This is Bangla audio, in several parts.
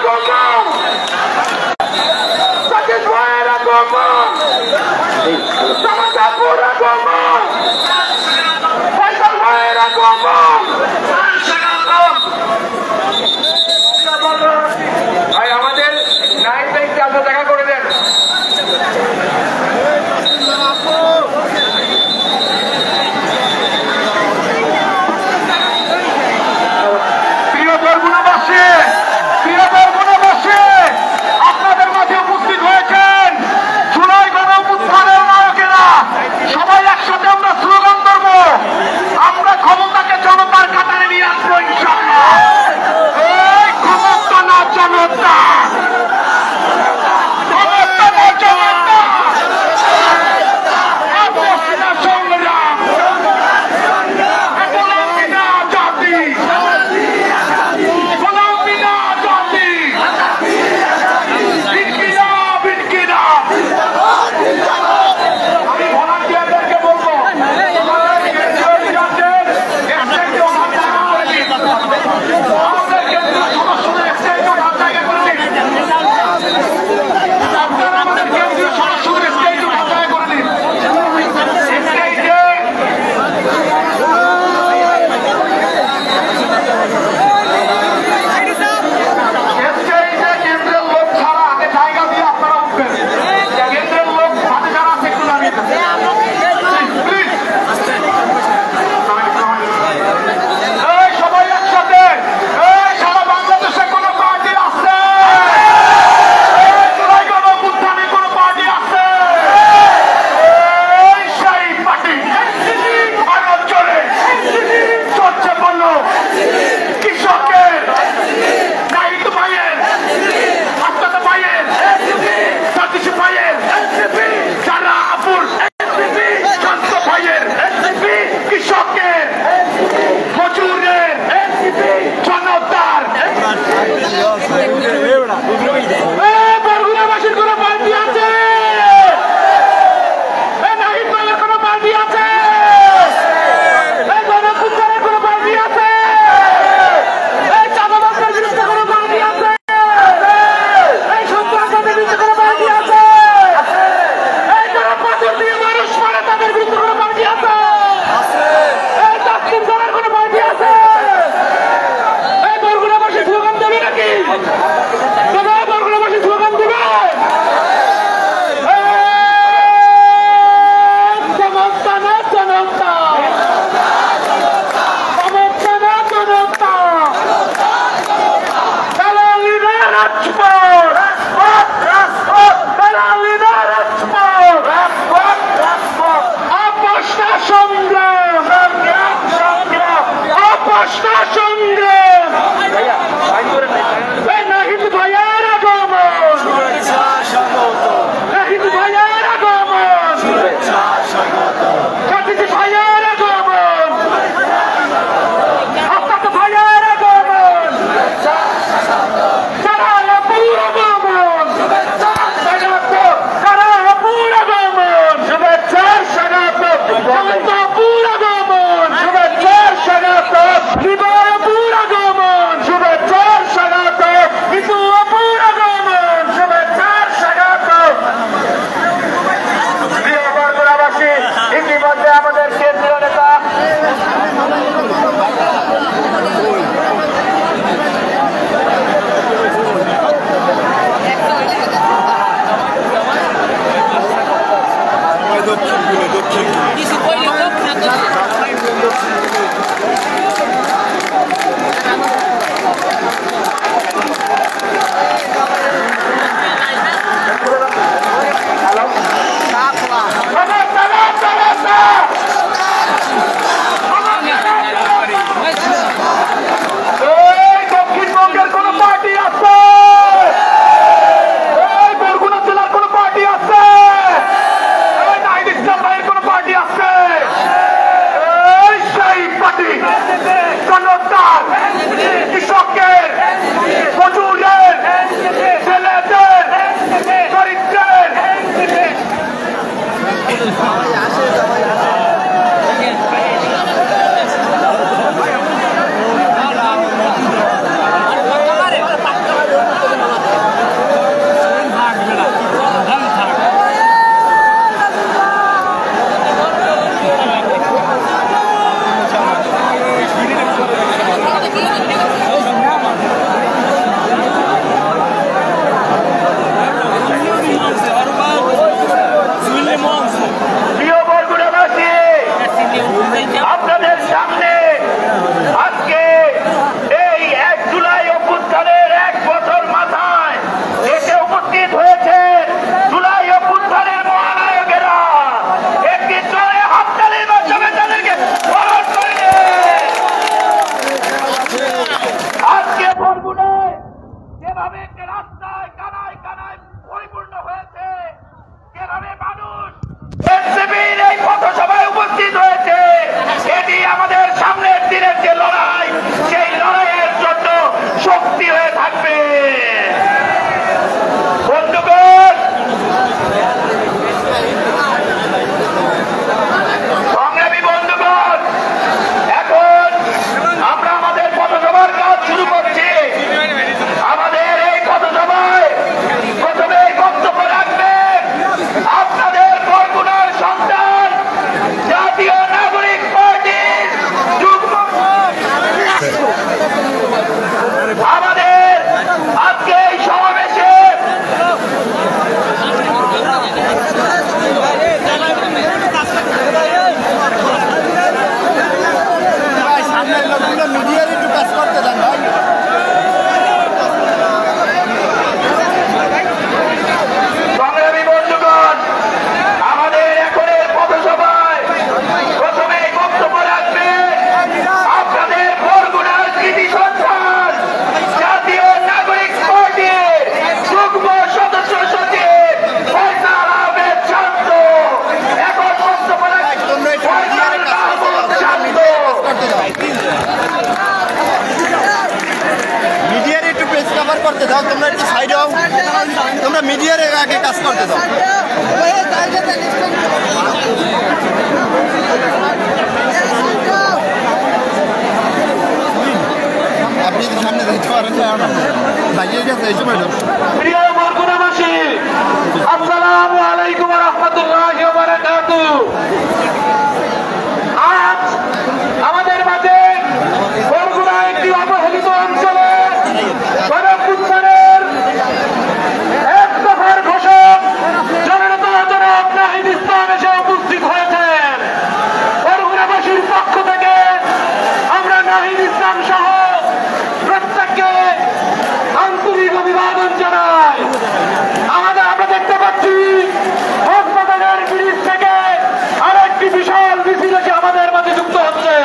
আগমন, সাকিব ভাইয়ের আগমন, জামাতাপুর আগমন, ফয়সাল ভাইয়ের আগমন। ভাই আমাদের নাইট ব্যাংকে আসা দেখা করে দেন। আপনাদের মাঝে উপস্থিত হয়েছেন জুলাই গণঅভ্যুত্থানের নায়কেরা। সবাই একসাথে আমরা স্লোগান ধরবো, আমরা ক্ষমতাকে জনতার কাতারে নিয়ে আসবো ইনশাআল্লাহ। এই ক্ষমতা না জনতা, ক্ষমতা না জনতা, আপসীনা সংগ্রাম, গোলামি না জাতি, গোলামি না জাতি, আমি ভলান্টিয়ারদেরকে বলবো আপনারা আমাদের কেন্দ্রীয় সরাসরি স্টেজ উঠায় করে দিন। স্টেজে কেন্দ্রের লোক ছাড়া আগে জায়গা দিয়ে আপনারা উঠবেন। কেন্দ্রের লোক হাতে যারা আছে একটু নামিয়ে দেন প্লিজ। এই সবাই একসাথে, এই সারা বাংলাদেশে কোন পার্টি আছে? জুলাই গণঅভ্যুত্থানে কোন পার্টি আছে? এই সেই পার্টি ভারত জুড়ে চলছে বলল কৃষকের, নাহিদ ভাইয়ের, আস্তাদ ভাইয়ের, সতীশ ভাইয়ের, যারা আপুর, শান্ত ভাইয়ের, কৃষকের, মজুরের, জনতার। বরগুনাবাসীর কোন পার্টি আছে? নাহিদ ভাইয়ের কোন পার্টি আছে? গণঅভ্যুত্থানের কোন পার্টি আছে? চাঁদাবাজের বিরুদ্ধে কোন পার্টি আছে? এই সন্ত্রাসবাদের বিরুদ্ধে কোন পার্টি আছে? এই যারা পাথর দিয়ে মানুষ মারে তাদের বিরুদ্ধে কোন পার্টি আছে? এই তাসলিম করার কোন পার্টি আছে? এই বরগুনাবাসী স্লোগান দেবে নাকি? বরগুনাবাসী স্লোগান দেবে? ক্ষমতা না জনতা, ক্ষমতা না জনতা, দালালি না রাজপথ, দালালি না রাজপথ, আপোষ না সংগ্রাম, আপোষ না সংগ্রাম। নাহিদ ভাইয়ের আগমন, নাহিদ ভাইয়ের আগমন, সতীশ ভাইয়ের আগমন, আস্তাদ ভাইয়ের আগমন, যারা আপুর, যেভাবে রাস্তায় কানায় কানায় পরিপূর্ণ হয়েছে, যেভাবে মানুষ এনসিপির এই পথসভায় উপস্থিত হয়েছে, এটি আমাদের সামনের দিনের যে লড়াই, সেই লড়াইয়ের জন্য শক্তি হয়ে থাকবে। বন্ধুগণ, সংগ্রামী বন্ধুগণ, এখন আমরা আমাদের পথসভার কাজ শুরু করছি। আমাদের এই পথসভায় প্রথমে বক্তব্য রাখবেন আপনাদের বরগুনার সন্তান, জাতীয় নাগরিক পার্টির যুগ্ম আমাদের আজকে এই সমাবেশে মিডিয়ার একটু কাজ করতে দেন ভাই। সংগ্রামী বন্ধুগণ, আমাদের এখনের পথসভায় প্রথমে বক্তব্য রাখবেন আপনাদের বরগুনার কৃতি সন্তান, জাতীয় নাগরিক পার্টির যুগ্ম সদস্য সচিব ফয়সাল আহমেদ শান্ত। এখন বক্তব্য রাখবেন ফয়সাল আহমেদ শান্ত। মিডিয়ার একটু পেজ কভার করতে দাও, তোমরা একটু সাইড হও, তোমরা মিডিয়ার আগে কাজ করতে দাও। আপনি তো সামনে দেখতে পারেন না, দাঁড়িয়ে গেছে এই সময়। প্রিয় বরগুনাবাসী, আসসালামু আলাইকুম ওয়া রাহমাতুল্লাহি ওয়া বারাকাতুহু। আজ আমাদের মাঝে বরগুনা একটি অবহেলিত অঞ্চলে গণঅভ্যুত্থানের এক দফার ঘোষক জননেতা জনাব নাহিদ ইসলাম এসে উপস্থিত হয়েছেন। বরগুনাবাসীর পক্ষ থেকে আমরা নাহিদ ইসলাম সহ প্রত্যেককে আন্তরিক অভিবাদন জানাই। আমরা দেখতে পাচ্ছি হাসপাতালের ব্রিজ থেকে আরেকটি বিশাল মিছিল এসে আমাদের মাঝে যুক্ত হচ্ছে।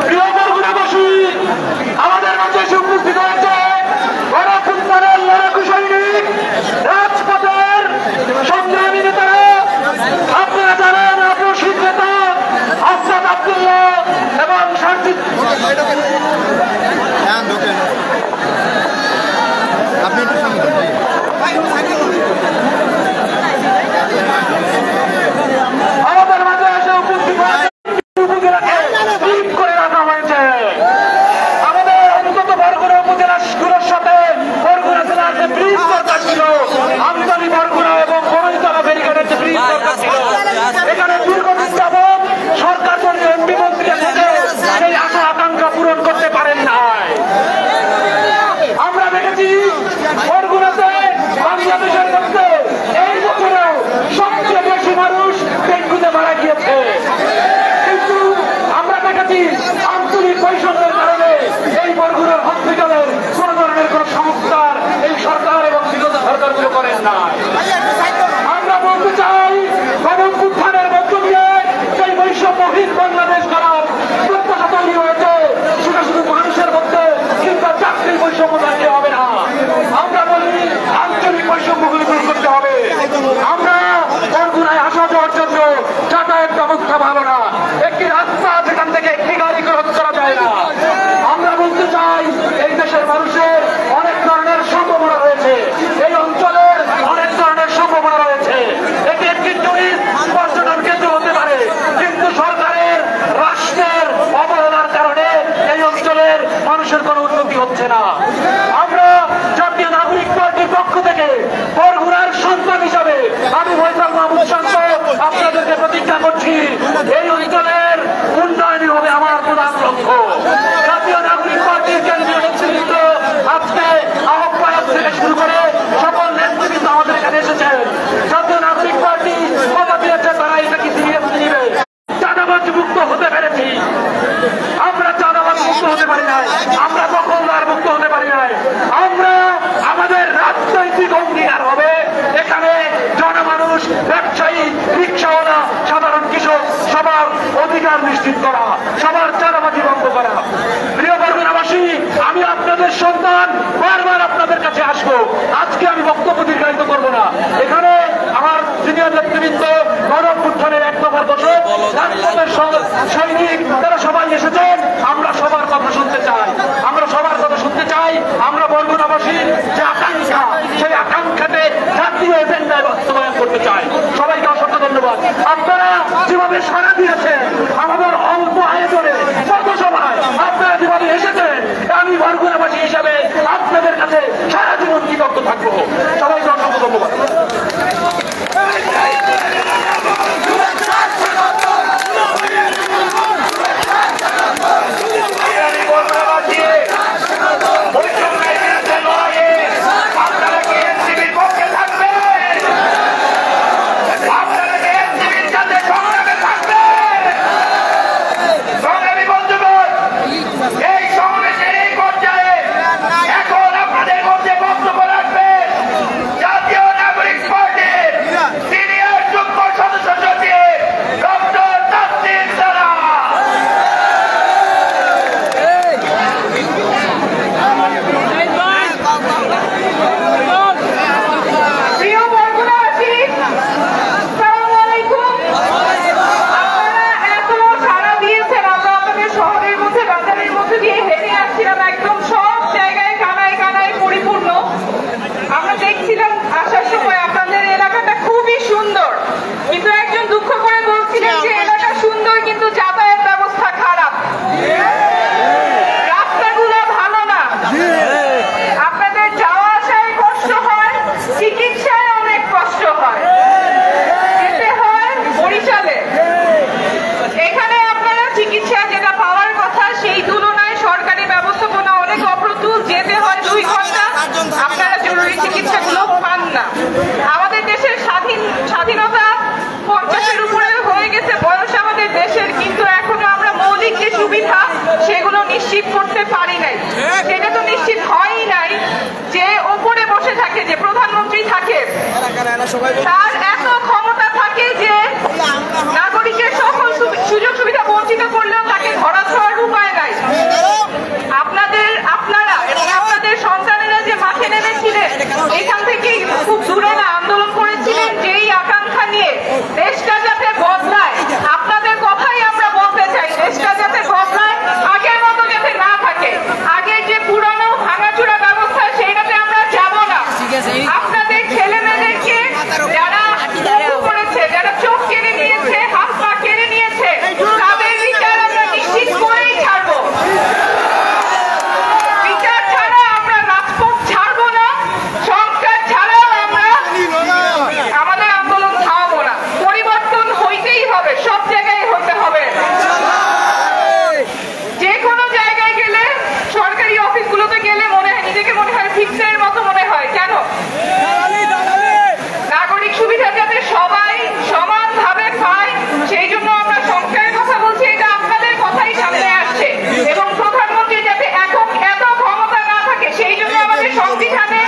প্রিয় বরগুনাবাসী, আমাদের মাঝে এসে উপস্থিত হয়েছে গণঅভ্যুত্থানের লড়াকু সৈনিক, রাজপথের সংগ্রামী নেতারা। আপনারা জানেন প্রসিদ্ধ নেতা আসাদ আব্দুল্লাহ এবং সার্জিদ। হ্যাঁ ঢোকেন, আপনি একটু সামনে আমাদের মাঝে এসে উপস্থিত হয়েছে করে রাখা হয়েছে। আমাদের অন্তত বরগুনা উপজেলাগুলোর সাথে বরগুনা জেলার যে ব্রিজ দরকার ছিল, আমতলী বরগুনা এবং বড়ইতলা ব্যারিকেডের যে ব্রিজ দরকার ছিল, এখানে দীর্ঘদিন যাবৎ সরকার দলীয় এমপি মন্ত্রী থেকে সেই আশা আকাঙ্ক্ষা পূরণ করতে পারেন নাই। আমরা দেখেছি বরগুনাতে বাংলাদেশের মধ্যে এই বছরেও সবচেয়ে বেশি মানুষ ডেঙ্গুতে মারা গিয়েছে, কিন্তু আমরা দেখেছি আঞ্চলিক বৈষম্যের কারণে এই বরগুনার হসপিটালের কোন ধরনের কোন সংস্কার এই সরকার এবং বিগত সরকারগুলো করেন না। আমরা বলতে চাই, গণঅভ্যুত্থানের মধ্য দিয়ে সেই বৈষম্যহীন বাংলাদেশ করার প্রত্যাশা তৈরি হয়েছে, সেটা শুধু মানুষের মধ্যে কিংবা চাকরির বৈষম্য থাকতে হবে না। আমরা বলি আঞ্চলিক বৈষম্যগুলো দূর করতে হবে। আমরা বরগুনায় আসা যাওয়ার জন্য যাতায়াত ব্যবস্থা ভালো না, একটি রাস্তা যেখান থেকে একটি গাড়ি ক্রস করা যায় না। আমরা বলতে চাই, এই দেশের মানুষের অনেক ধরনের সম্ভাবনা রয়েছে, এই অঞ্চলের অনেক ধরনের সম্ভাবনা রয়েছে। এটি একটি টুরিস্ট পর্যটন কেন্দ্র হতে পারে, কিন্তু সরকারের রাষ্ট্রের অবহেলার কারণে এই অঞ্চলের মানুষের কোনো উন্নতি হচ্ছে না। আমরা জাতীয় নাগরিক পার্টির পক্ষ থেকে বরগুনার সন্তান হিসাবে আমি ফয়সাল মাহমুদ শান্ত আপনাদেরকে প্রতিজ্ঞা করছি, এই অঞ্চলের উন্নয়নই হবে আমার প্রধান লক্ষ্য। জাতীয় নাগরিক পার্টির কেন্দ্রীয় নেতৃত্ব আজকে আহ্বায়ক থেকে শুরু করে সকল নেতৃত্ব আমাদের এখানে এসেছেন। জাতীয় নাগরিক পার্টি কথা দিয়েছে তারা এটাকে সিরিয়াসলি নিবে। চাঁদাবাজ মুক্ত হতে পেরেছি, আমরা চাঁদাবাজ মুক্ত হতে পারি নাই, আমরা দখলদার মুক্ত হতে পারি নাই। আমরা আমাদের রাজনৈতিক অঙ্গীকার হবে এখানে জনমানুষ, ব্যবসায়ী, রিক্সাওয়ালা, সাধারণ কৃষক সবার অধিকার নিশ্চিত করা, সবার চাঁদাবাজি বন্ধ করা। প্রিয় বরগুনাবাসী, আমি আপনাদের সন্তান, বারবার আপনাদের কাছে আপনারা জরুরি চিকিৎসাগুলো পান না। আমাদের দেশের স্বাধীনতা 50-এর উপরে হয়ে গেছে বয়স আমাদের দেশের, কিন্তু এখনো আমরা মৌলিক যে সুবিধা সেগুলো নিশ্চিত করতে পারি নাই। সেটা তো নিশ্চিত হয়ই নাই যে ওপরে বসে থাকে, যে প্রধানমন্ত্রী থাকে, তার এত ক্ষমতা থাকে যে নাগরিকের সকল সুযোগ সুবিধা বঞ্চিত করলেও তাকে ধরা ছোঁয়ার উপায় নাই। আপনারা এবং আপনাদের সন্তানেরা যে মাঠে নেমেছিলেন, এখান থেকে খুব দূরে না আন্দোলন করেছিলেন যেই আকাঙ্ক্ষা নিয়ে দেশটা যাতে বদলায়। আপনাদের কথাই আমরা বলতে চাই, দেশটা যাতে বদলায়, আগের মতো যাতে না থাকে। আগের যে পুরানো ভাঙাচোরা ব্যবস্থা সেইটাতে আমরা যাব না। আপনাদের ছেলে মেয়েদেরকে যারা করেছে, যারা চোখ কেড়ে নিয়েছে, হাত পা কেড়ে নিয়েছে, তাদের বিচার আমরা নিশ্চিত করেই ছাড়বো। বিচার ছাড়া আমরা রাজপথ ছাড়বো না, সংস্কার ছাড়াও আমরা আমাদের আন্দোলন থামাবো না। পরিবর্তন হইতেই হবে, সব জায়গায় হতে হবে। যে কোনো জায়গায় গেলে, সরকারি অফিসগুলোতে গেলে নিজেকে মনে হয় ফিক্সের মতো মনে হয়। কেন? নাগরিক সুবিধা যাতে সবাই সমানভাবে পায়, সেই জন্য আমরা সংস্কারের কথা বলছি। এটা আপনাদের কথাই সামনে আসছে। এবং প্রধানমন্ত্রী যাতে এত ক্ষমতা না থাকে, সেই জন্য আমাদের সংবিধানে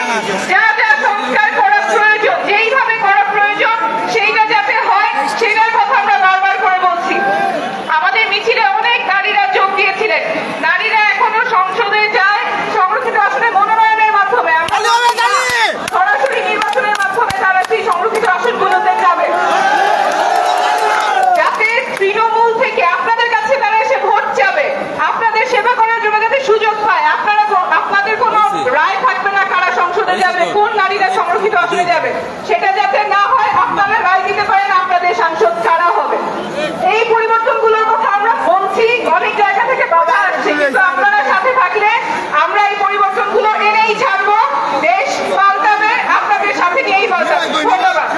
যা যা সংস্কার করা প্রয়োজন, যেইভাবে করা প্রয়োজন, সেইটা যাতে হয়, সেটার কথা আমরা বারবার করে বলছি। আমাদের মিছিলে অনেক নারীরা যোগ দিয়েছিলেন। নারীরা এখনো সংসদে যায় সংরক্ষিত আসনে মনোনয়নের মাধ্যমে, সরাসরি নির্বাচনের মাধ্যমে তারা সেই সংরক্ষিত আসনগুলোতে যাবে, যাতে তৃণমূল থেকে আপনাদের কাছে তারা এসে ভোট যাবে, আপনাদের সেবা করার জন্য যাতে সুযোগ পায়। আপনাদের কোনো রায় থাকবে না কারা সংসদে যাবে, কোন নারীরা সংরক্ষিত আসনে যাবে, সেটা যাতে না হয়। আপনারা রায় দিতে পারেন আপনাদের সাংসদ কারা হবে। এই পরিবর্তনগুলোর কথা আমরা বলছি, অনেক জায়গা থেকে বাধা আসছে, কিন্তু আপনারা সাথে থাকলে আমরা এই পরিবর্তনগুলো এনেই ছাড়বো। দেশ পাল্টাবে, আপনাদের সাথে নিয়েই পাল্টাবে। ধন্যবাদ।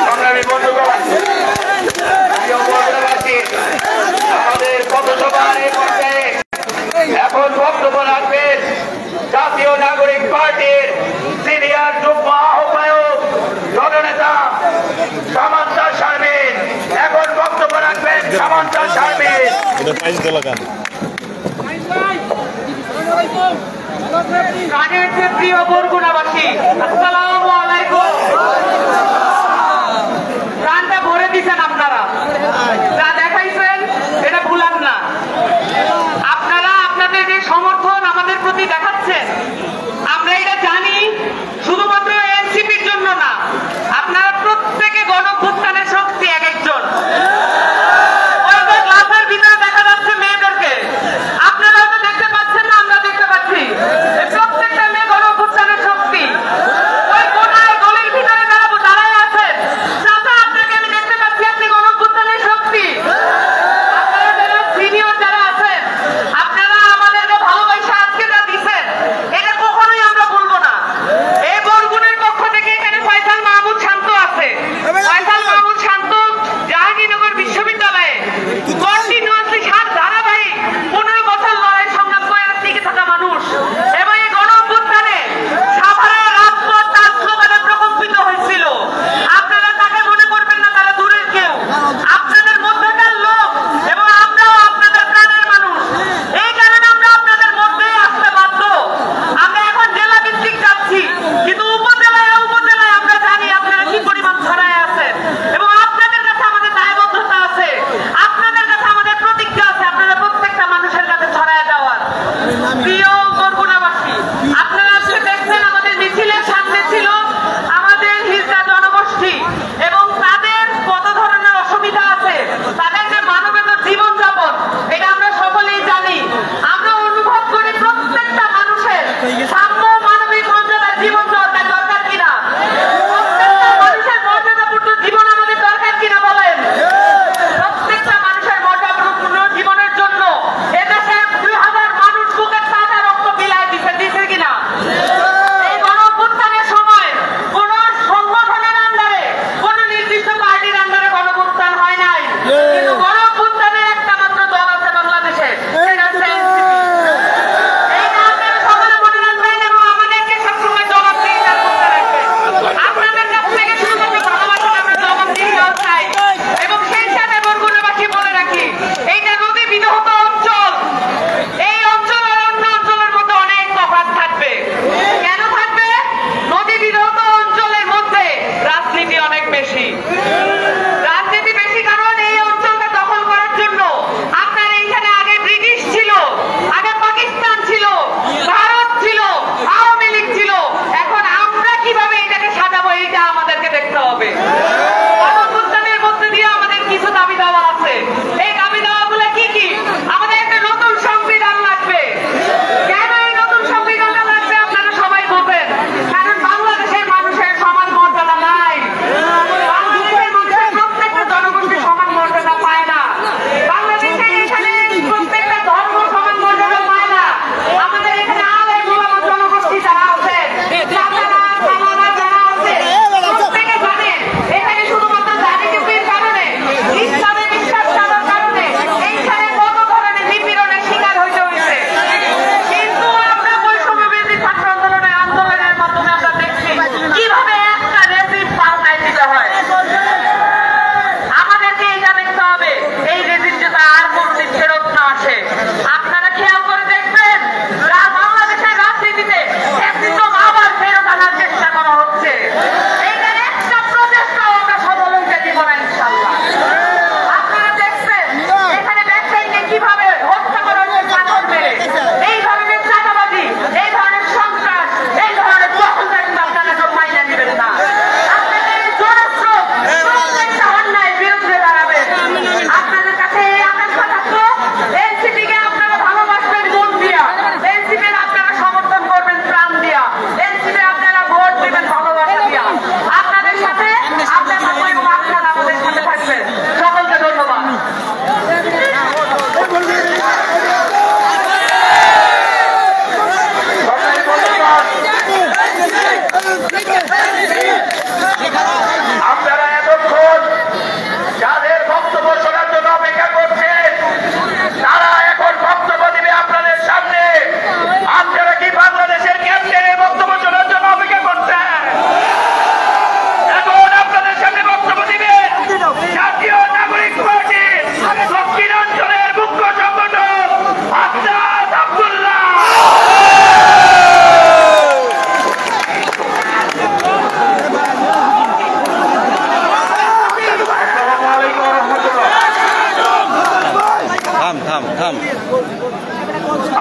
সংগ্রামী বন্ধুগণ, আমাদের পথসভার এই পর্যায়ে এখন বক্তব্য রাখবেন জাতীয় নাগরিক পার্টির সিনিয়র যুগ্ম আহ্বায়ক জননেতা সামান্তা শারমিন। এখন বক্তব্য রাখবেন সামান্তা শারমিন। গানের যে প্রিয় বরগুনাবাসী, আসসালামু আলাইকুম। প্রাণটা ভরে দিচ্ছেন আপনারা, যা দেখাইছেন এটা ভুলান না। আপনারা আপনাদের যে সমর্থন আমাদের প্রতি দেখাচ্ছেন, আমরা এটা জানি শুধুমাত্র এনসিপির জন্য না, আপনারা প্রত্যেকে গণঅভ্যুত্থানের শক্তি এক একজন। ক্লাসের ভিতরে দেখা যাচ্ছে মেয়েদেরকে, আপনারা হয়তো দেখতে পাচ্ছেন না, আমরা দেখতে পাচ্ছি। প্রত্যেকটা মেয়ে গণঅভ্যুত্থানের শক্তি। ওই কোনায় গলির ভিতরে দাঁড়ায় আছেন, চাচা আপনাকে আমি দেখতে পাচ্ছি, আপনি গণঅভ্যুত্থানের শক্তি। আপনারা যারা সিনিয়র যারা আছেন, আপনারা আমাদেরকে ভালোবাসা আজকে যা দিচ্ছেন, এটা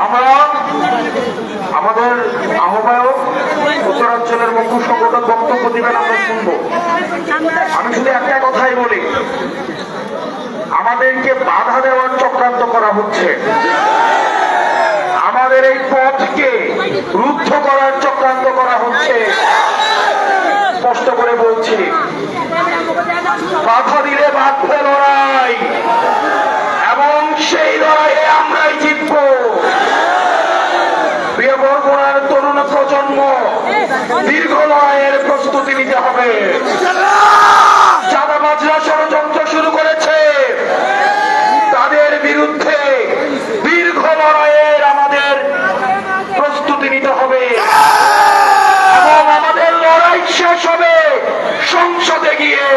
আমরা আমাদের আহ্বায়ক উত্তরাঞ্চলের মুখ্য সংগঠন বক্তব্য দিবেন, আমরা শুনবো। আমি শুধু একটা কথাই বলি, আমাদেরকে বাধা দেওয়ার চক্রান্ত করা হচ্ছে, আমাদের এই পথকে রুদ্ধ করার চক্রান্ত করা হচ্ছে। স্পষ্ট করে বলছি, বাধা দিলে বাঁধবে লড়াই, এবং সেই লড়াইয়ে আমরাই জিতব। প্রিয় বরগুনার তরুণ প্রজন্ম, দীর্ঘ লড়াইয়ের প্রস্তুতি নিতে হবে। চাঁদাবাজরা ষড়যন্ত্র শুরু করেছে, তাদের বিরুদ্ধে দীর্ঘ লড়াইয়ের আমাদের প্রস্তুতি নিতে হবে, এবং আমাদের লড়াই শেষ হবে সংসদে গিয়ে।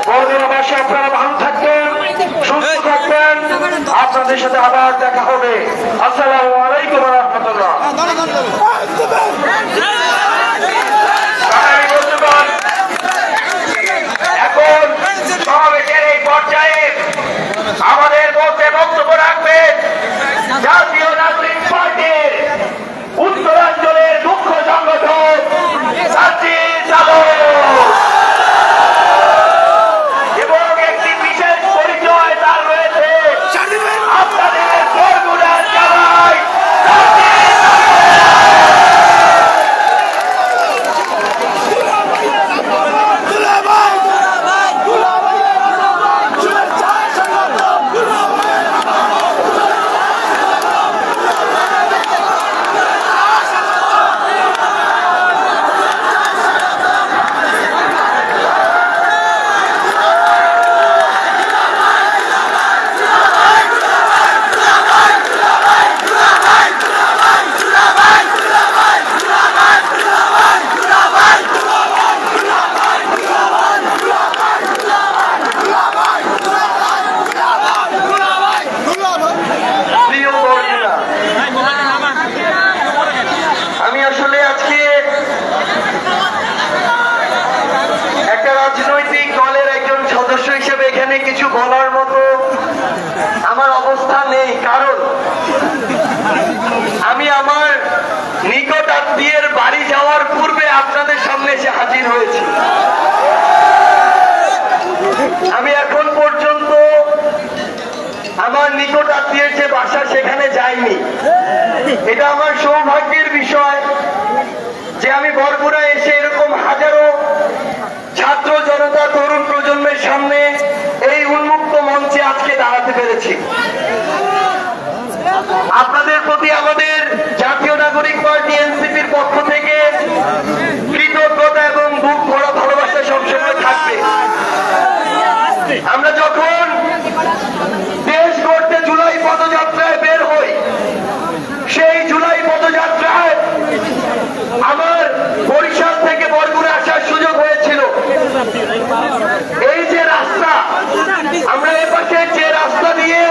বরগুনাবাসী, আপনারা ভালো থাকবেন, সুস্থ থাকবেন, আপনাদের সাথে আবার দেখা হবে। আসসালামু আলাইকুম ওয়া রাহমাতুল্লাহ। এখন সমাবেশের এই পর্যায়ে আমাদের মধ্যে বক্তব্য রাখবেন জাতীয় নাগরিক পার্টির উত্তরাঞ্চলের মুখ্য সংগঠক সাজিদ যাদব, এবং একটি বিশেষ পরিচয় তার রয়েছে আপনাদের বরগুনার জামাই কিছু বলার মতো আমার অবস্থা নেই, কারণ আমি আমার নিকট আত্মীয়ের বাড়ি যাওয়ার পূর্বে আপনাদের সামনে এসে হাজির হয়েছি। আমি এখন পর্যন্ত আমার নিকট আত্মীয়ের যে বাসা সেখানে যাইনি। এটা আমার সৌভাগ্যের বিষয় যে আমি বরগুনা এসে এরকম হাজারো ছাত্র জনতা, তরুণ প্রজন্মের সামনে এই উন্মুক্ত মঞ্চে আজকে দাঁড়াতে পেরেছি। আপনাদের প্রতি আমাদের জাতীয় নাগরিক পার্টি এনসিপির পক্ষ থেকে কৃতজ্ঞতা এবং বুক ভরা ভালোবাসা সবসময় থাকবে। আমরা যখন দেশ গড়তে জুলাই পদযাত্রায় বের হই, সেই জুলাই পদযাত্রায় আমার বরিশাল থেকে বরগুনা আসার সুযোগ হয়েছিল। এই যে রাস্তা, আমরা এ পাশে যে রাস্তা দিয়ে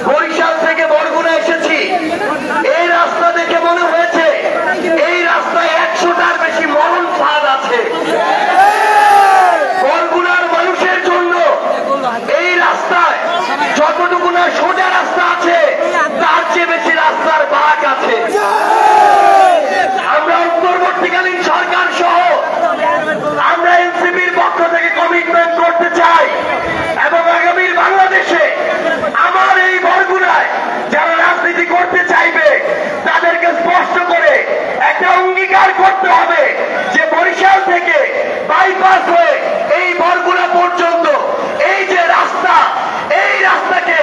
বরিশাল থেকে বরগুনা এসেছি, এই রাস্তা দেখে মনে হয়েছে এই রাস্তায় 100টার বেশি মরণ ফাঁদ আছে। বরগুনার মানুষের জন্য এই রাস্তায় যতটুকু না সোজা রাস্তা আছে, তার চেয়ে বেশি রাস্তার বাঁক আছে। আমরা অন্তর্বর্তীকালীন সরকার সহ আমরা এনসিপির পক্ষ থেকে কমিটমেন্ট করতে চাই, এবং আগামীর বাংলাদেশে আমার এই বরগুনায় যারা রাজনীতি করতে চাইবে তাদেরকে স্পষ্ট করে একটা অঙ্গীকার করতে হবে যে বরিশাল থেকে বাইপাস হয়ে এই বরগুনা পর্যন্ত এই যে রাস্তা, এই রাস্তাকে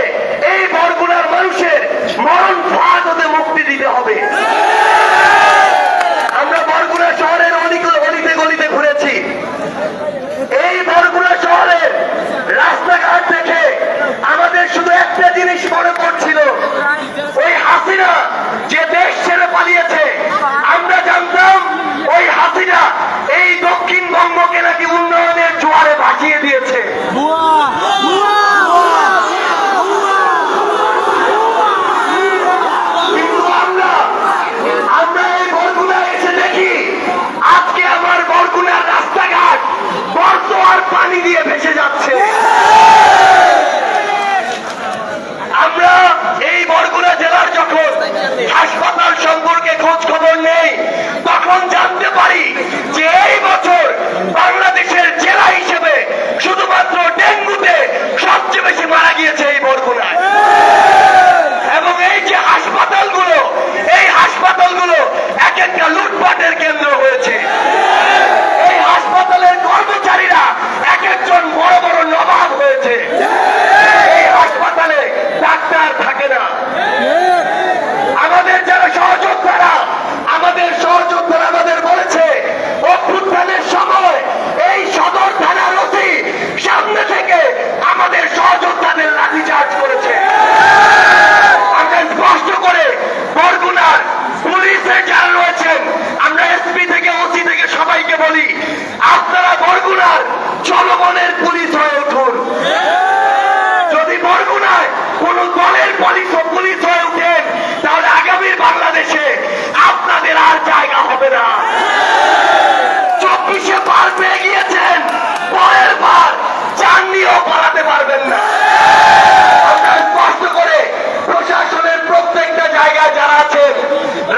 এই বরগুনার মানুষের মরণ ফাঁদ হতে মুক্তি দিতে হবে। আমরা বরগুনা শহরের অলিতে গলিতে ঘুরেছি। এই বরগুনা শহরের রাস্তাঘাট দেখে আমাদের শুধু একটা জিনিস মনে পড়ছিল, ওই হাসিনা যে দেশ ছেড়ে পালিয়েছে। আমরা জানতাম ওই হাসিনা এই দক্ষিণবঙ্গকে নাকি উন্নয়নের জোয়ারে ভাসিয়ে দিয়েছে। কিন্তু আমরা এই বরগুনায় এসে দেখি আজকে আমার বরগুনার রাস্তাঘাট বর্জ্য আর পানি দিয়ে ভেসে যাচ্ছে। আমরা পুলিশ হয়ে উঠেন, তাহলে আগামীর বাংলাদেশে আপনাদের আর জায়গা হবে না। 24-এ পার পেয়ে গিয়েছেন, পরের বার চান নিয়েও পালাতে পারবেন না। আমরা স্পষ্ট করে প্রশাসনের প্রত্যেকটা জায়গায় যারা আছেন,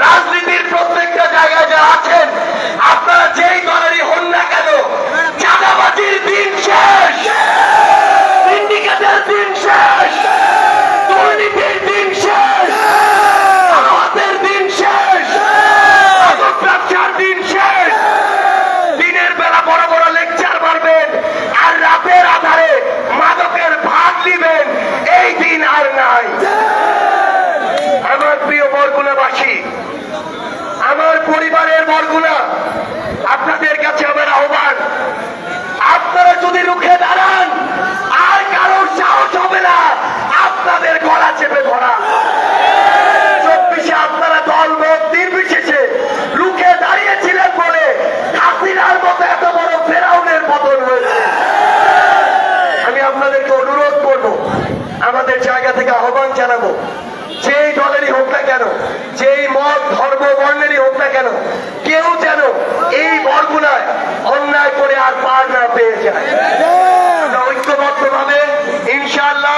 রাজনীতির প্রত্যেকটা জায়গায় যারা আছেন, আপনারা যেই দলেরই হন না কেন, চাঁদাবাজির দিন শেষ, সিন্ডিকেটের দিন শেষ, দুর্নীতির দিন শেষ, আদালতের দিন শেষ, মাদক ব্যবসার দিন শেষ। দিনের বেলা বড় বড় লেকচার মারবেন আর রাতের আধারে মাদকের ভাগ নিবেন, এই দিন আর নাই। আমার প্রিয় বরগুনাবাসী, আমার পরিবারের বরগুনা, আপনাদের কাছে আমার আহ্বান, আপনারা যদি রুখে দাঁড়ান আর কারোর সাহস হবে না আপনাদের গলা চেপে ধরা। 24-এ আপনারা দল মত নির্বিশেষে রুখে দাঁড়িয়েছিলেন বলে হাসিনার মতো এত বড় ফেরাউনের পতন হয়েছে। আমি আপনাদেরকে অনুরোধ করব, আমাদের জায়গা থেকে আহ্বান জানাবো, যেই দলেরই হোক না কেন, যেই মত ধর্ম বর্ণেরই হোক না কেন, কেউ যেন এই বরগুনায় অন্যায় করে আর পার না পেয়ে যায়। আমরা ঐক্যবদ্ধভাবে ইনশাআল্লাহ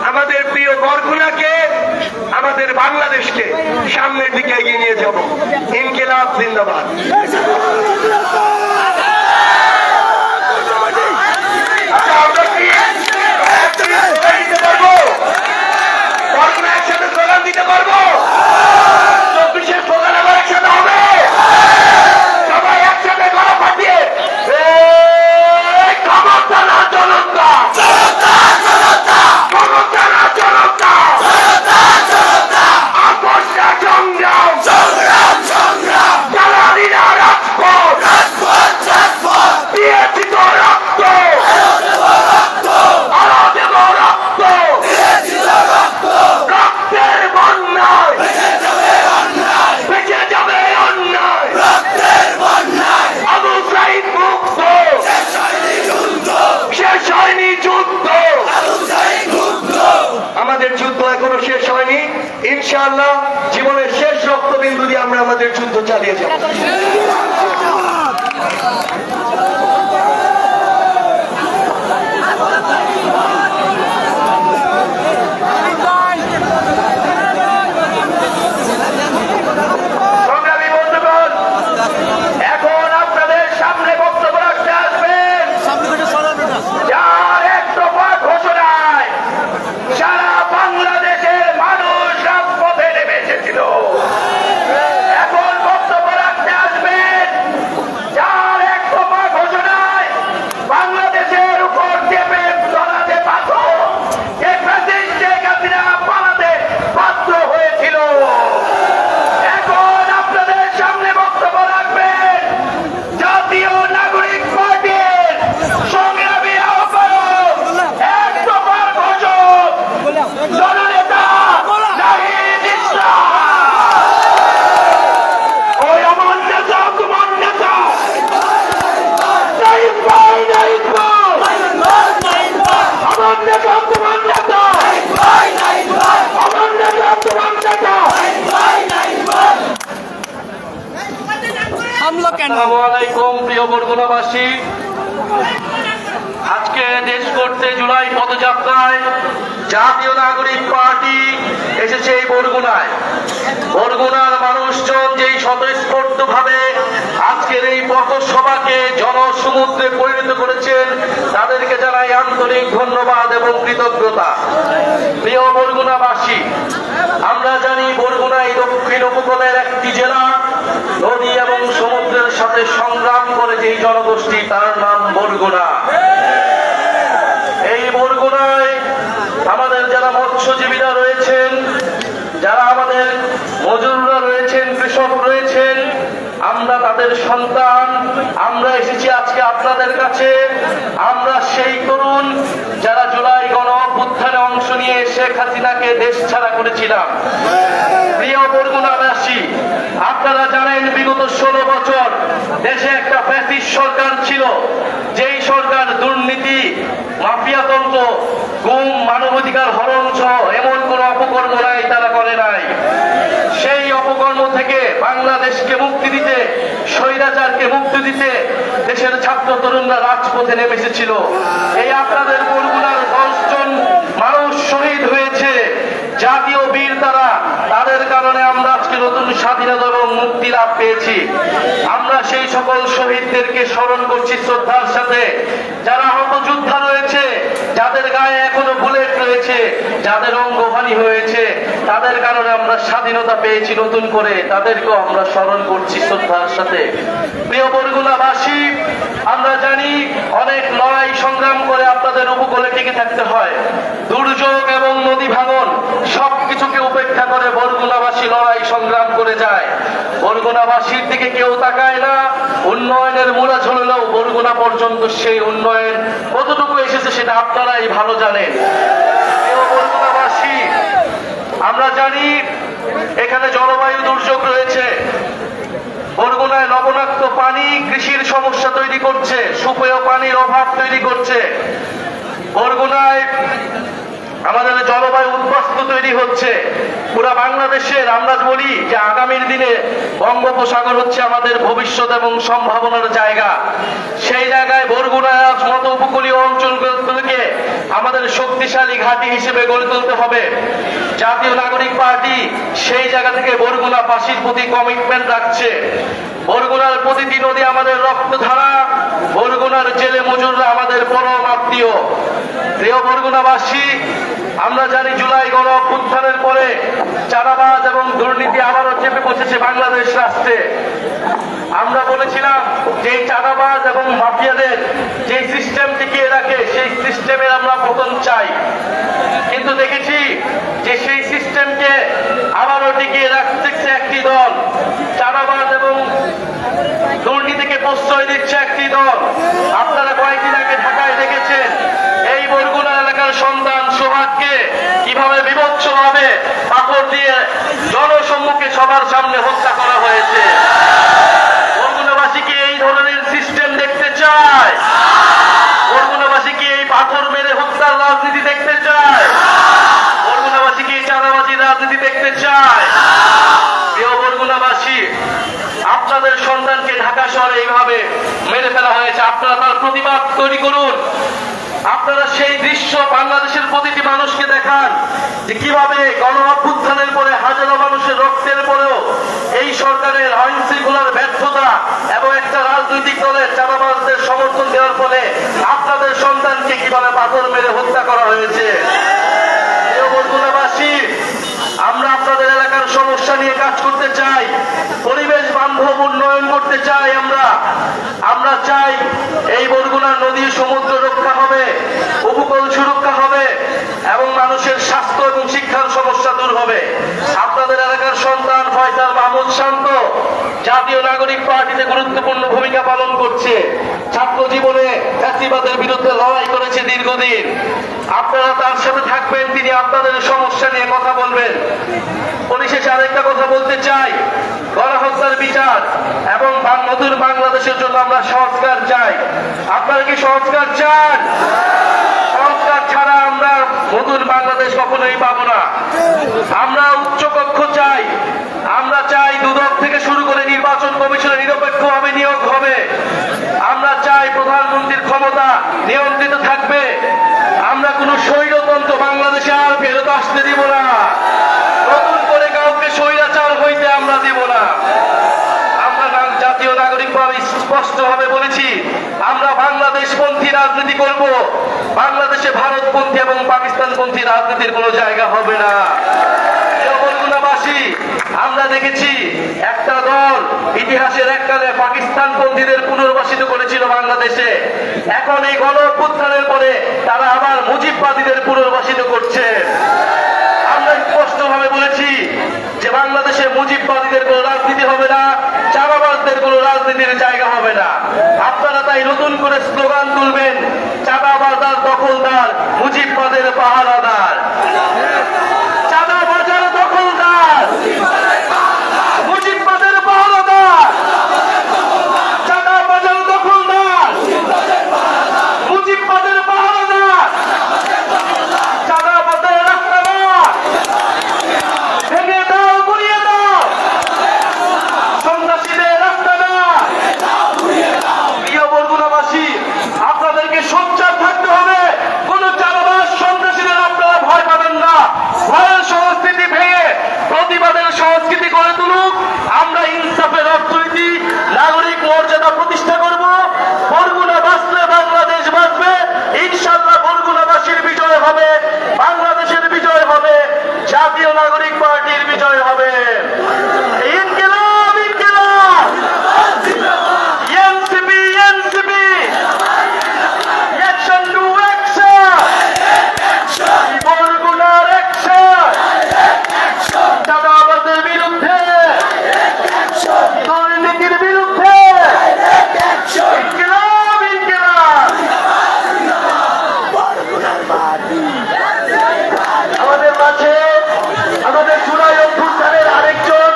আমাদের প্রিয় বরগুনাকে, আমাদের বাংলাদেশকে সামনের দিকে এগিয়ে নিয়ে যাব। ইনকিলাব জিন্দাবাদ। আমরা কি দিতে পারবো? বরগুনা একসাথে স্লোগান দিতে পারবো? 24-এর স্লোগান আবার একসাথে হবে? সবাই একসাথে গলা ফাটিয়ে ক্ষমতা না জনতা, ক্ষমতা না জনতা, আপোষ না সংগ্রাম, জ্বালানিরা রাজপথ, দিয়েছি তো রক্ত, আরো দেব রক্ত, রক্তের বন্যায় বেঁচে যাবে অন্যায়, আবু সাইদ মুক্ত, শেষ হয়নি যুদ্ধ, আমাদের যুদ্ধ এখনো শেষ হয়নি। ইনশাআল্লাহ জীবনের শেষ রক্তবিন্দু দিয়ে আমরা আমাদের যুদ্ধ চালিয়ে যাব। এখন আপনাদের সামনে বক্তব্য রাখতে আসবেন যার একতরফা ঘোষণায় সারা বাংলাদেশের মানুষ রাজপথে নেমে এসেছিল। এখন বক্তব্য রাখতে আসবেন যার একতরফা ঘোষণায় বাংলাদেশের উপর চেপে চলাতে পাথর যে প্রেসিডেন্ট শেখ হাসিনা পালাতে বাধ্য হয়েছিল। এখন আপনাদের সামনে বক্তব্য রাখবেন জাতীয় নাগরিক পার্টির সংগ্রামী আহ্বায়ক, এক দফার ঘোষক, জননেতা নাহিদ ইসলাম। ওই আমার নেতা, তোমার নেতা নাহিদ ভাই, নাহিদ ভাই, আমার নেতা, তোমার নেতা, আমার নেতা, তোমার নেতা। আসসালামু আলাইকুম প্রিয় বরগুনাবাসী, আজকে দেশ করতে জুলাই পদযাত্রায় জাতীয় নাগরিক পার্টি এসেছে এই বরগুনায়। বরগুনার মানুষজন যেই স্বতঃস্ফূর্ত ভাবে আজকের এই পথসভাকে জনসমুদ্রে পরিণত করেছেন, তাদেরকে জানাই আন্তরিক ধন্যবাদ এবং কৃতজ্ঞতা। প্রিয় বরগুনাবাসী, আমরা জানি বরগুনা এই দক্ষিণ উপকূলের একটি জেলা, নদী এবং সমুদ্রের সাথে সংগ্রাম করে যেই জনগোষ্ঠী, তার নাম বরগুনা। এই বরগুনায় আমাদের যারা মৎস্যজীবীরা রয়েছেন, যারা আমাদের মজুররা রয়েছেন, কৃষক রয়েছেন, আমরা তাদের সন্তান। আমরা এসেছি আজকে আপনাদের কাছে। আমরা সেই তরুণ যারা জুলাই গণ অভ্যুত্থানে অংশ নিয়ে শেখ হাসিনাকে দেশ ছাড়া করেছিলাম। প্রিয় বরগুনাবাসী, আপনারা জানেন বিগত 16 বছর দেশে একটা ফ্যাসিস্ট সরকার ছিল, যেই সরকার দুর্নীতি, মাফিয়াতন্ত্র, গুম, মানবাধিকার হরণ সহ এমন কোন অপকর্ম নাই তারা করে নাই। সেই অপকর্ম থেকে বাংলাদেশকে মুক্তি দিতে, স্বৈরাচারকে মুক্তি দিতে দেশের ছাত্র তরুণরা রাজপথে নেমে এসেছিল। এই আপনাদের বরগুনার 10 জন মানুষ শহীদ হয়েছে, জাতীয় বীর তারা, তাদের কারণে আমরা আজকে নতুন স্বাধীনতা এবং মুক্তি লাভ পেয়েছি। আমরা সেই সকল শহীদদেরকে স্মরণ করছি শ্রদ্ধার সাথে। যারা আহত যোদ্ধা রয়েছে, যাদের গায়ে এখনো বুলেট রয়েছে, যাদের অঙ্গহানি হয়েছে, তাদের কারণে আমরা স্বাধীনতা পেয়েছি নতুন করে, তাদেরকেও আমরা স্মরণ করছি শ্রদ্ধার সাথে। প্রিয় বরগুনাবাসী, আমরা জানি অনেক লড়াই সংগ্রাম করে আপনাদের উপকূলে টিকে থাকতে হয়। দুর্যোগ এবং নদী ভাঙন সবকিছুকে উপেক্ষা করে বরগুনাবাসী লড়াই সংগ্রাম করে যায়। বরগুনাবাসীর দিকে কেউ তাকায় না। উন্নয়নের মূলা ঝুললেও বরগুনা পর্যন্ত সেই উন্নয়ন কতটুকু এসেছে সেটা আপনারাই ভালো জানেন। প্রিয় বরগুনাবাসী, আমরা জানি এখানে জলবায়ু দুর্যোগ রয়েছে। বরগুনায় লবণাক্ত পানি কৃষির সমস্যা তৈরি করছে, সুপেয় পানির অভাব তৈরি করছে। বরগুনায় আমাদের জলবায়ু উদ্বাস্তু তৈরি হচ্ছে। পুরা বাংলাদেশের আমরা বলি যে আগামীর দিনে বঙ্গোপসাগর হচ্ছে আমাদের ভবিষ্যৎ এবং সম্ভাবনার জায়গা। সেই জায়গায় বরগুনার মতো উপকূলীয় অঞ্চলগুলোকে আমাদের শক্তিশালী ঘাঁটি হিসেবে গড়ে তুলতে হবে। জাতীয় নাগরিক পার্টি সেই জায়গা থেকে বরগুনাবাসীর প্রতি কমিটমেন্ট রাখছে। বরগুনার প্রতিটি নদী আমাদের রক্তধারা, বরগুনার জেলে মজুররা আমাদের পরম আত্মীয়। প্রিয় বরগুনাবাসী, আমরা জানি জুলাই গণ অভ্যুত্থানের পরে চাঁদাবাজ এবং দুর্নীতি আবারও চেপে বসেছে বাংলাদেশ রাষ্ট্রে। আমরা বলেছিলাম যে চাঁদাবাজ এবং মাফিয়াদের যে সিস্টেম টিকিয়ে রাখে সেই সিস্টেমের আমরা পতন চাই, কিন্তু দেখেছি যে সেই সিস্টেমকে আবারও টিকিয়ে রাখতেছে একটি দল, চাঁদাবাজ এবং দুর্নীতিকে প্রশ্রয় দিচ্ছে একটি দল। আপনারা কয়েকদিন আগে ঢাকায় দেখেছেন এই বরগুনা এলাকার সন্তান সোহাগকে কিভাবে বিভৎসভাবে পাথর দিয়ে জনসম্মুখে সবার সামনে হত্যা করা হয়েছে। বরগুনাবাসী কি এই ধরনের সিস্টেম দেখতে চায়? বরগুনাবাসী কি এই পাথর মেরে হত্যার রাজনীতি দেখতে চায়? বরগুনাবাসী কি এই চাঁদাবাজির রাজনীতি দেখতে চায়? প্রিয় বরগুনাবাসী, আপনাদের সন্তানকে ঢাকা শহরে এইভাবে মেরে ফেলা হয়েছে, আপনারা তার প্রতিবাদ তৈরি করুন। আপনারা সেই দৃশ্য বাংলাদেশের প্রতিটি মানুষকে দেখান যে কিভাবে গণ অভ্যুত্থানের পরে হাজারো মানুষের রক্তের পরেও এই সরকারের আইন শৃঙ্খলার ব্যর্থতা এবং একটা রাজনৈতিক দলের চাঁদাবাজদের সমর্থন দেওয়ার ফলে আপনাদের সন্তানকে কিভাবে পাথর মেরে হত্যা করা হয়েছে। প্রিয় বরগুনাবাসী, আমরা আপনাদের এলাকার সমস্যা নিয়ে কাজ করতে চাই, পরিবেশ বান্ধব উন্নয়ন করতে চাই। আমরা চাই এই বরগুনার নদী সমুদ্র রক্ষা হবে, উপকূল সুরক্ষা হবে এবং মানুষের স্বাস্থ্য এবং শিক্ষার সমস্যা দূর হবে। আপনাদের এলাকার সন্তান ফয়সাল মাহমুদ শান্ত জাতীয় নাগরিক পার্টিতে গুরুত্বপূর্ণ ভূমিকা পালন করছে। ছাত্র জীবনে ফ্যাসিবাদের বিরুদ্ধে লড়াই করেছে দীর্ঘদিন। আপনারা তার সাথে থাকবেন, তিনি আপনাদের সমস্যা নিয়ে কথা বলবেন। পরিশেষে আরেকটা কথা বলতে চাই, গণহত্যার বিচার এবং নতুন বাংলাদেশের জন্য আমরা সংস্কার চাই। আপনারা কি সংস্কার চান? সংস্কার ছাড়া আমরা নতুন বাংলাদেশ কখনোই পাবো না। আমরা উচ্চকক্ষ চাই, আমরা চাই দুদক থেকে শুরু করে নির্বাচন কমিশনে নিরপেক্ষভাবে নিয়োগ হবে। আমরা চাই প্রধানমন্ত্রীর ক্ষমতা নিয়ন্ত্রিত থাকবে। আমরা কোন স্বৈরতন্ত্র বাংলাদেশে আর ফেরত আসতে দিব না। নতুন করে কাউকে স্বৈরাচার হইতে আমরা দিব না। আমরা জাতীয় নাগরিক ভাবে স্পষ্টভাবে বলেছি, আমরা বাংলাদেশপন্থী রাজনীতি করব। বাংলাদেশে ভারতপন্থী এবং পাকিস্তানপন্থী রাজনীতির কোনো জায়গা হবে না। বরগুনাবাসী, আমরা দেখেছি একটা দল ইতিহাসের এককালে পাকিস্তানপন্থীদের পুনর্বাসিত করেছিল বাংলাদেশে। এখন এই গণ অভ্যুত্থানের পরে তারা আবার মুজিববাদীদের পুনর্বাসিত করছে। আমরা স্পষ্টভাবে বলেছি যে বাংলাদেশে মুজিববাদীদের কোনো রাজনীতি হবে না, চাঁদাবাজদের কোনো রাজনীতির জায়গা হবে না। আপনারা তাই নতুন করে স্লোগান তুলবেন, চাঁদাবাজার দখলদার, মুজিববাদের পাহারাদার। চাঁদাবাজার দখলদার, জাতীয় নাগরিক পার্টির বিজয় হবে। ইনকিলাব ইনকিলাব, NCP NCP, action to action, বরগুনার অ্যাকশন, চাঁদাবাজের বিরুদ্ধে, দুর্নীতির বিরুদ্ধে, ইনকিলাব ইনকিলাব। আমাদের মাঝে আমাদের জুলাই অভ্যুত্থানের আরেকজন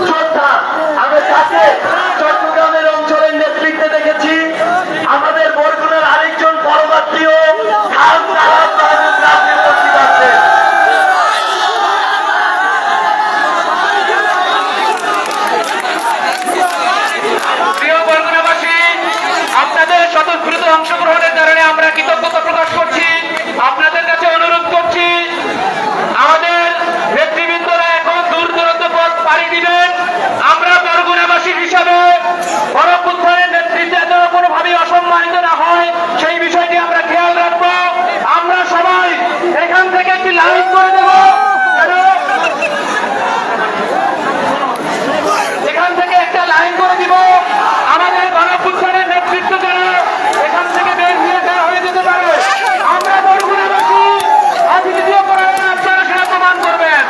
যোদ্ধা, আমি তাকে চট্টগ্রামের অঞ্চলের নেতৃত্বে দেখেছি। আমাদের বরগুনার আরেকজন পরমাত্মীয় খান তারাব মাহমুদ রাজীব উপস্থিত আছেন। প্রিয় বরগুনাবাসী, আপনাদের স্বতঃস্ফূর্ত অংশগ্রহণের কারণে আমরা কৃতজ্ঞতা প্রকাশ করছি। আপনাদের কাছে অনুরোধ করছি, আমাদের নেতৃবৃন্দরা এখন দূর দূরান্ত পথ পাড়ি দিবেন। আমরা বরগুনাবাসী হিসাবে গণঅভ্যুত্থানের নেতৃত্বে যেন কোনোভাবেই অসম্মানিত না হয় সেই বিষয়টি আমরা খেয়াল রাখবো। আমরা সবাই এখান থেকে একটি লাইন করে দেব, এখান থেকে একটা লাইন করে দিব। আমাদের গণঅভ্যুত্থানের নেতৃত্ব যেন এখান থেকে বের হয়ে যেতে পারে। আমরা বরগুনাবাসী অদ্বিতীয় করার আপনারা সেটা প্রমাণ করবেন।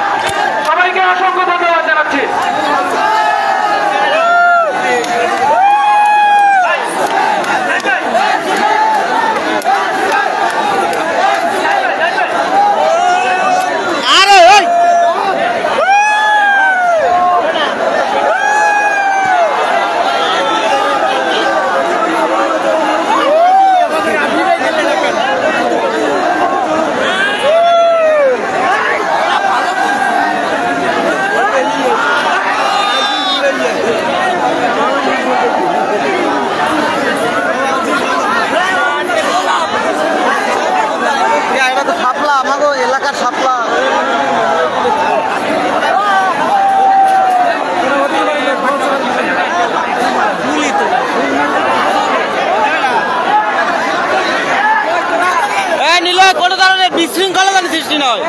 সবাইকে অসংখ্য ধন্যবাদ জানাচ্ছি। এটা তো সাপলা, আমাদের এলাকার সাপলা। নিলয় কোনো ধরনের বিশৃঙ্খলা সৃষ্টি নয়।